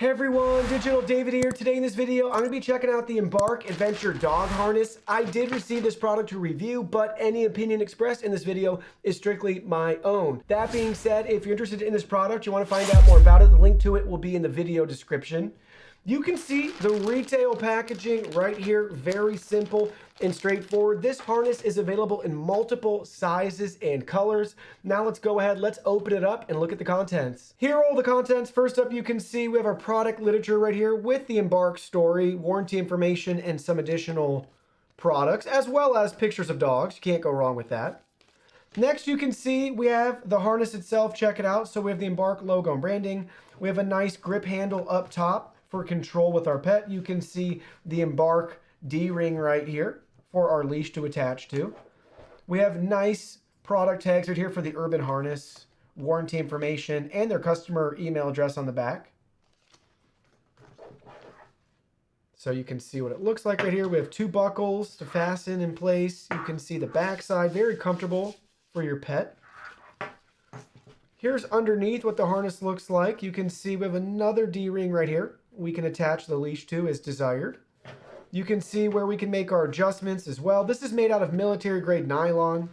Hey everyone, Digital David here. Today in this video, I'm going to be checking out the Embark Adventure Dog Harness. I did receive this product to review, but any opinion expressed in this video is strictly my own. That being said, if you're interested in this product, you want to find out more about it, the link to it will be in the video description. You can see the retail packaging right here, very simple and straightforward. This harness is available in multiple sizes and colors. Now let's go ahead, let's open it up and look at the contents. Here are all the contents. First up, you can see we have our product literature right here with the Embark story, warranty information, and some additional products, as well as pictures of dogs. You can't go wrong with that. Next, you can see we have the harness itself. Check it out. So we have the Embark logo and branding. We have a nice grip handle up top for control with our pet. You can see the Embark D-ring right here for our leash to attach to. We have nice product tags right here for the Urban Harness, warranty information, and their customer email address on the back. So you can see what it looks like right here. We have two buckles to fasten in place. You can see the back side, very comfortable for your pet. Here's underneath what the harness looks like. You can see we have another D-ring right here we can attach the leash to as desired. You can see where we can make our adjustments as well. This is made out of military grade nylon.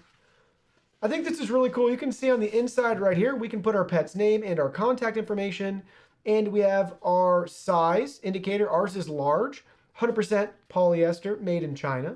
I think this is really cool. You can see on the inside right here, we can put our pet's name and our contact information. And we have our size indicator. Ours is large, 100% polyester, made in China.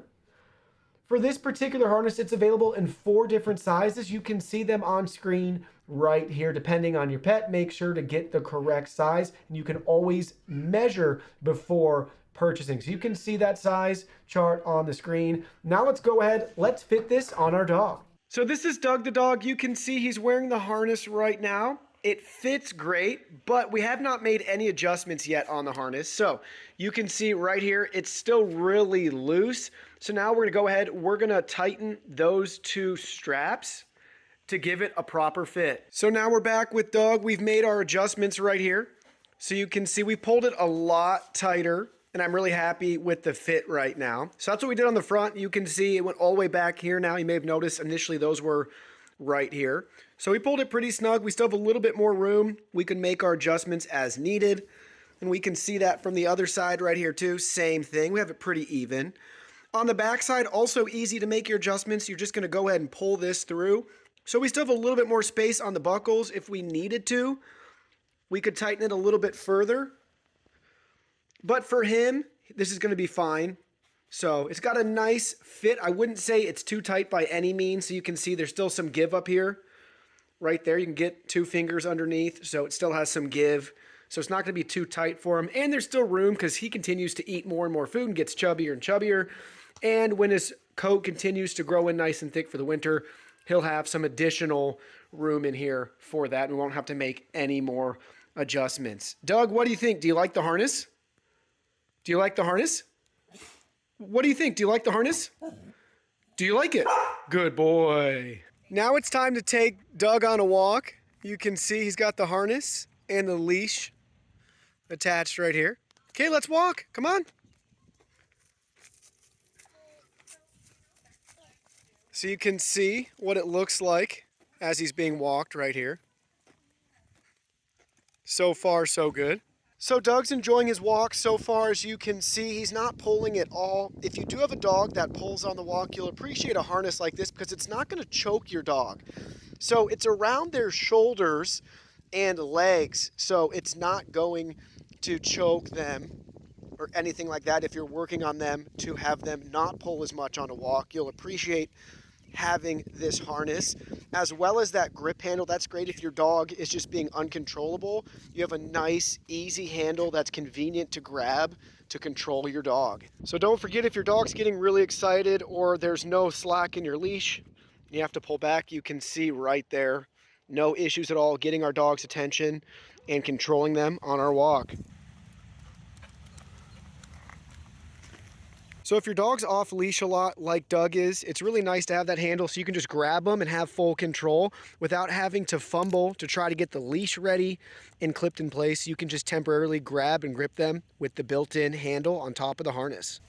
For this particular harness, it's available in 4 different sizes. You can see them on screen right here. Depending on your pet, make sure to get the correct size. And you can always measure before purchasing. So you can see that size chart on the screen. Now let's go ahead. Let's fit this on our dog. So this is Doug the dog. You can see he's wearing the harness right now. It fits great, but we have not made any adjustments yet on the harness. So you can see right here, it's still really loose. So now we're gonna go ahead, we're gonna tighten those 2 straps to give it a proper fit. So now we're back with Doug. We've made our adjustments right here. So you can see we pulled it a lot tighter, and I'm really happy with the fit right now. So that's what we did on the front. You can see it went all the way back here now. You may have noticed initially those were right here. So we pulled it pretty snug. We still have a little bit more room. We can make our adjustments as needed. And we can see that from the other side right here too. Same thing. We have it pretty even. On the back side, also easy to make your adjustments. You're just going to go ahead and pull this through. So we still have a little bit more space on the buckles if we needed to. We could tighten it a little bit further. But for him, this is going to be fine. So it's got a nice fit. I wouldn't say it's too tight by any means. So you can see there's still some give up here. Right there, you can get 2 fingers underneath. So it still has some give. So it's not going to be too tight for him. And there's still room because he continues to eat more and more food and gets chubbier and chubbier. And when his coat continues to grow in nice and thick for the winter, he'll have some additional room in here for that. We won't have to make any more adjustments. Doug, what do you think? Do you like the harness? Do you like the harness? What do you think? Do you like the harness? Do you like it? Good boy. Now it's time to take Doug on a walk. You can see he's got the harness and the leash attached right here. Okay, let's walk. Come on. So you can see what it looks like as he's being walked right here. So far, so good. So Doug's enjoying his walk so far. As you can see, he's not pulling at all. If you do have a dog that pulls on the walk, you'll appreciate a harness like this because it's not going to choke your dog. So it's around their shoulders and legs, so it's not going to choke them or anything like that. If you're working on them to have them not pull as much on a walk, you'll appreciate having this harness, as well as that grip handle. That's great if your dog is just being uncontrollable. You have a nice, easy handle that's convenient to grab to control your dog. So don't forget, if your dog's getting really excited or there's no slack in your leash, you have to pull back. You can see right there, no issues at all getting our dog's attention and controlling them on our walk. So if your dog's off leash a lot like Doug is, it's really nice to have that handle so you can just grab them and have full control without having to fumble to try to get the leash ready and clipped in place. You can just temporarily grab and grip them with the built-in handle on top of the harness.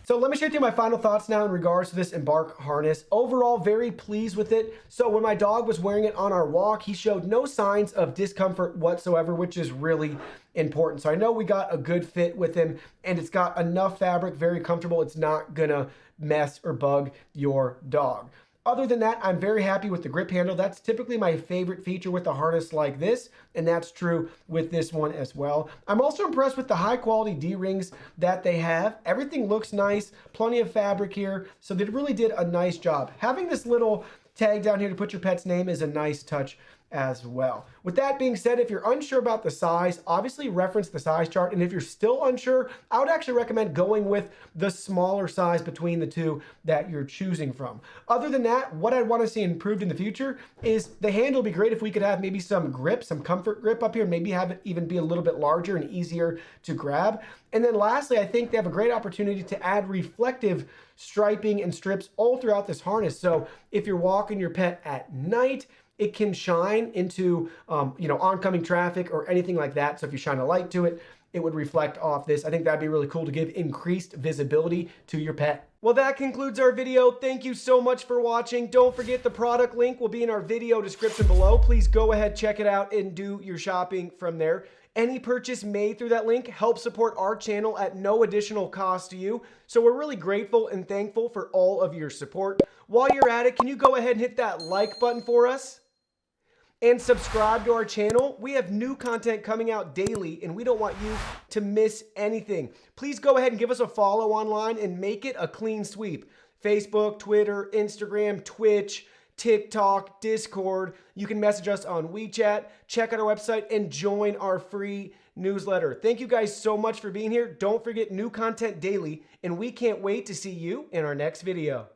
So let me share with you my final thoughts now in regards to this Embark harness. Overall, very pleased with it. So when my dog was wearing it on our walk, he showed no signs of discomfort whatsoever, which is really important. So I know we got a good fit with him, and it's got enough fabric, very comfortable. It's not gonna mess or bug your dog. Other than that, I'm very happy with the grip handle. That's typically my favorite feature with a harness like this, and that's true with this one as well. I'm also impressed with the high quality D-rings that they have. Everything looks nice, plenty of fabric here, so they really did a nice job. Having this little tag down here to put your pet's name is a nice touch as well. With that being said, if you're unsure about the size, obviously reference the size chart. And if you're still unsure, I would actually recommend going with the smaller size between the two that you're choosing from. Other than that, what I'd want to see improved in the future is the handle would be great if we could have maybe some grip, some comfort grip up here, maybe have it even be a little bit larger and easier to grab. And then lastly, I think they have a great opportunity to add reflective striping and strips all throughout this harness. So if you're walking your pet at night, it can shine into oncoming traffic or anything like that. So if you shine a light to it, it would reflect off this. I think that'd be really cool to give increased visibility to your pet. Well, that concludes our video. Thank you so much for watching. Don't forget the product link will be in our video description below. Please go ahead, check it out, and do your shopping from there. Any purchase made through that link helps support our channel at no additional cost to you. So we're really grateful and thankful for all of your support. While you're at it, can you go ahead and hit that like button for us? And subscribe to our channel. We have new content coming out daily, and we don't want you to miss anything. Please go ahead and give us a follow online and make it a clean sweep. Facebook, Twitter, Instagram, Twitch, TikTok, Discord. You can message us on WeChat, check out our website, and join our free newsletter. Thank you guys so much for being here. Don't forget new content daily, and we can't wait to see you in our next video.